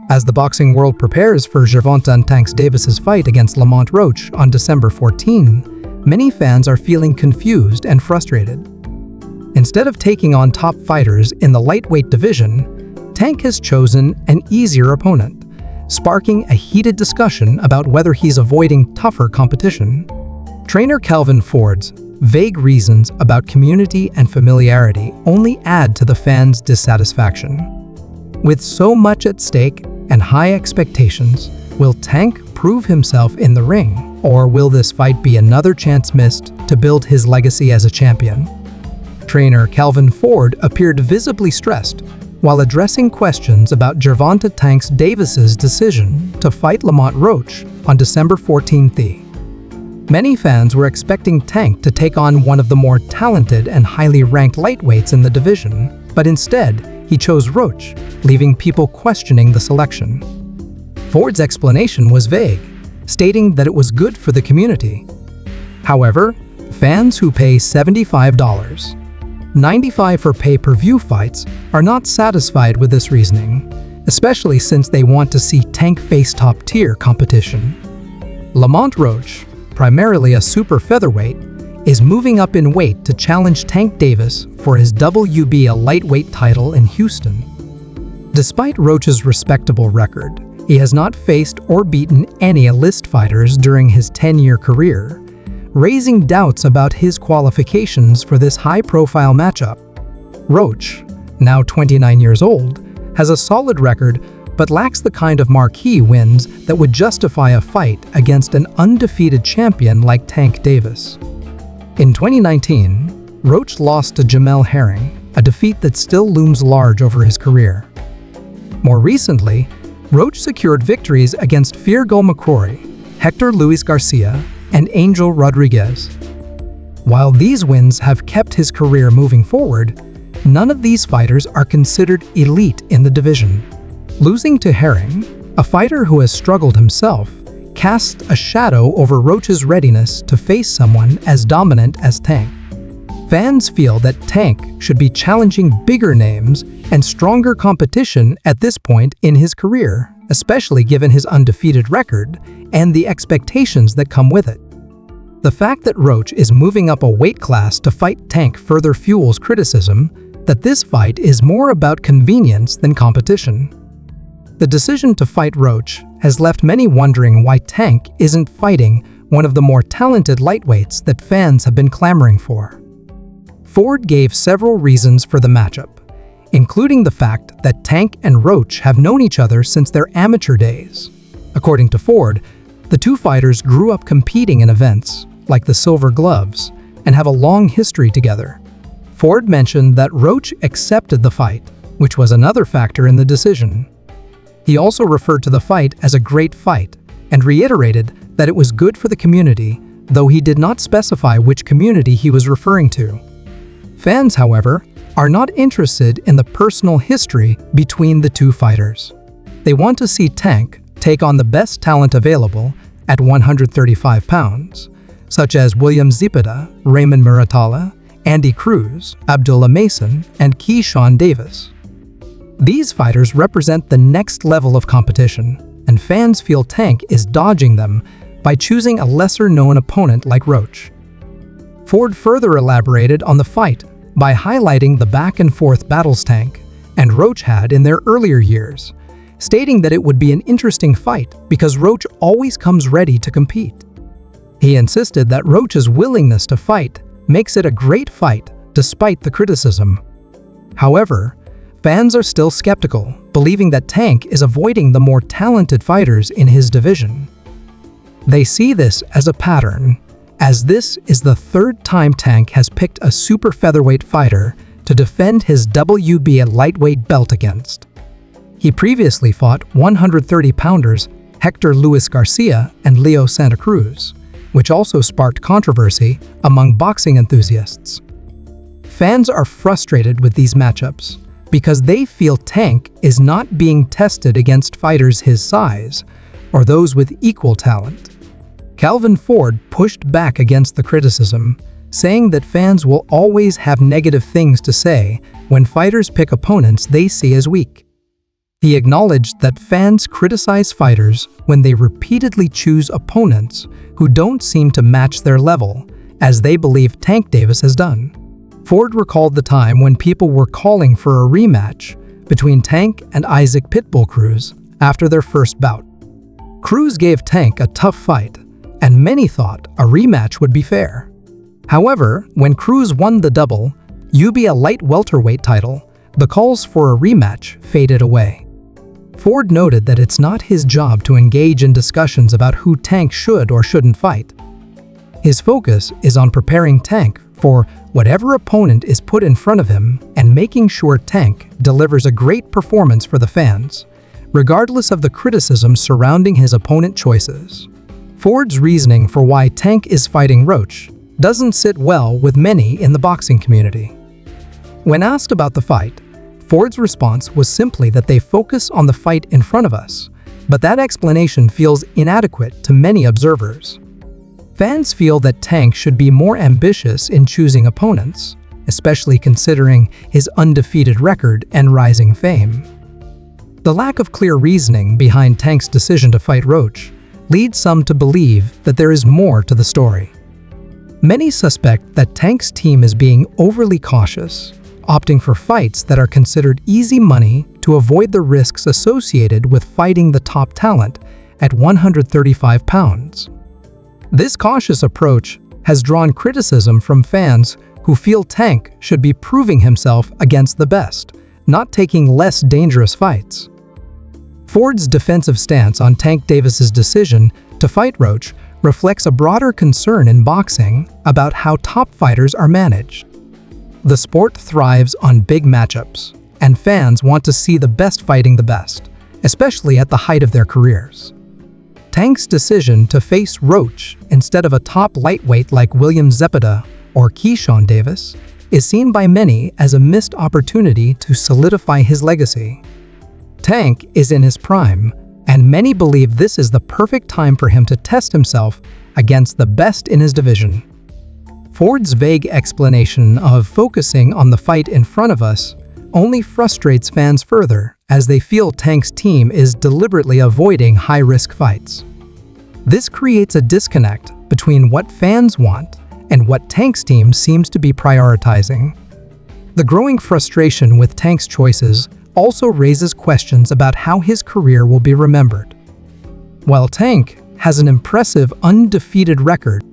As the boxing world prepares for Gervonta Tank Davis's fight against Lamont Roach on December 14, many fans are feeling confused and frustrated. Instead of taking on top fighters in the lightweight division, Tank has chosen an easier opponent, sparking a heated discussion about whether he's avoiding tougher competition. Trainer Kelvin Ford's vague reasons about community and familiarity only add to the fans' dissatisfaction. With so much at stake and high expectations, will Tank prove himself in the ring, or will this fight be another chance missed to build his legacy as a champion? Trainer Kelvin Ford appeared visibly stressed while addressing questions about Gervonta Tank Davis's decision to fight Lamont Roach on December 14th. Many fans were expecting Tank to take on one of the more talented and highly ranked lightweights in the division, but instead, he chose Roach, leaving people questioning the selection. Ford's explanation was vague, stating that it was good for the community. However, fans who pay $75.95 for pay-per-view fights are not satisfied with this reasoning, especially since they want to see Tank face top-tier competition. Lamont Roach, primarily a super featherweight, is moving up in weight to challenge Tank Davis for his WBA lightweight title in Houston. Despite Roach's respectable record, he has not faced or beaten any list fighters during his 10-year career, raising doubts about his qualifications for this high-profile matchup. Roach, now 29 years old, has a solid record but lacks the kind of marquee wins that would justify a fight against an undefeated champion like Tank Davis. In 2019, Roach lost to Jamel Herring, a defeat that still looms large over his career. More recently, Roach secured victories against Fiorgul McCrory, Hector Luis Garcia, and Angel Rodriguez. While these wins have kept his career moving forward, none of these fighters are considered elite in the division. Losing to Herring, a fighter who has struggled himself, casts a shadow over Roach's readiness to face someone as dominant as Tank. Fans feel that Tank should be challenging bigger names and stronger competition at this point in his career, especially given his undefeated record and the expectations that come with it. The fact that Roach is moving up a weight class to fight Tank further fuels criticism that this fight is more about convenience than competition. The decision to fight Roach has left many wondering why Tank isn't fighting one of the more talented lightweights that fans have been clamoring for. Ford gave several reasons for the matchup, including the fact that Tank and Roach have known each other since their amateur days. According to Ford, the two fighters grew up competing in events like the Silver Gloves and have a long history together. Ford mentioned that Roach accepted the fight, which was another factor in the decision. He also referred to the fight as a great fight and reiterated that it was good for the community, though he did not specify which community he was referring to. Fans, however, are not interested in the personal history between the two fighters. They want to see Tank take on the best talent available at 135 pounds, such as William Zepeda, Raymond Muratalla, Andy Cruz, Abdullah Mason, and Keyshawn Davis. These fighters represent the next level of competition, and fans feel Tank is dodging them by choosing a lesser-known opponent like Roach. Ford further elaborated on the fight by highlighting the back-and-forth battles Tank and Roach had in their earlier years, stating that it would be an interesting fight because Roach always comes ready to compete. He insisted that Roach's willingness to fight makes it a great fight despite the criticism. However, fans are still skeptical, believing that Tank is avoiding the more talented fighters in his division. They see this as a pattern, as this is the third time Tank has picked a super featherweight fighter to defend his WBA lightweight belt against. He previously fought 130-pounders Hector Luis Garcia and Leo Santa Cruz, which also sparked controversy among boxing enthusiasts. Fans are frustrated with these matchups because they feel Tank is not being tested against fighters his size or those with equal talent. Kelvin Ford pushed back against the criticism, saying that fans will always have negative things to say when fighters pick opponents they see as weak. He acknowledged that fans criticize fighters when they repeatedly choose opponents who don't seem to match their level, as they believe Tank Davis has done. Ford recalled the time when people were calling for a rematch between Tank and Isaac Pitbull Cruz after their first bout. Cruz gave Tank a tough fight, and many thought a rematch would be fair. However, when Cruz won the WBA light welterweight title, the calls for a rematch faded away. Ford noted that it's not his job to engage in discussions about who Tank should or shouldn't fight. His focus is on preparing Tank for whatever opponent is put in front of him and making sure Tank delivers a great performance for the fans, regardless of the criticism surrounding his opponent choices. Ford's reasoning for why Tank is fighting Roach doesn't sit well with many in the boxing community. When asked about the fight, Ford's response was simply that they focus on the fight in front of us, but that explanation feels inadequate to many observers. Fans feel that Tank should be more ambitious in choosing opponents, especially considering his undefeated record and rising fame. The lack of clear reasoning behind Tank's decision to fight Roach leads some to believe that there is more to the story. Many suspect that Tank's team is being overly cautious, opting for fights that are considered easy money to avoid the risks associated with fighting the top talent at 135 pounds. This cautious approach has drawn criticism from fans who feel Tank should be proving himself against the best, not taking less dangerous fights. Ford's defensive stance on Tank Davis's decision to fight Roach reflects a broader concern in boxing about how top fighters are managed. The sport thrives on big matchups, and fans want to see the best fighting the best, especially at the height of their careers. Tank's decision to face Roach instead of a top lightweight like William Zepeda or Keyshawn Davis is seen by many as a missed opportunity to solidify his legacy. Tank is in his prime, and many believe this is the perfect time for him to test himself against the best in his division. Ford's vague explanation of focusing on the fight in front of us only frustrates fans further, as they feel Tank's team is deliberately avoiding high-risk fights. This creates a disconnect between what fans want and what Tank's team seems to be prioritizing. The growing frustration with Tank's choices also raises questions about how his career will be remembered. While Tank has an impressive undefeated record,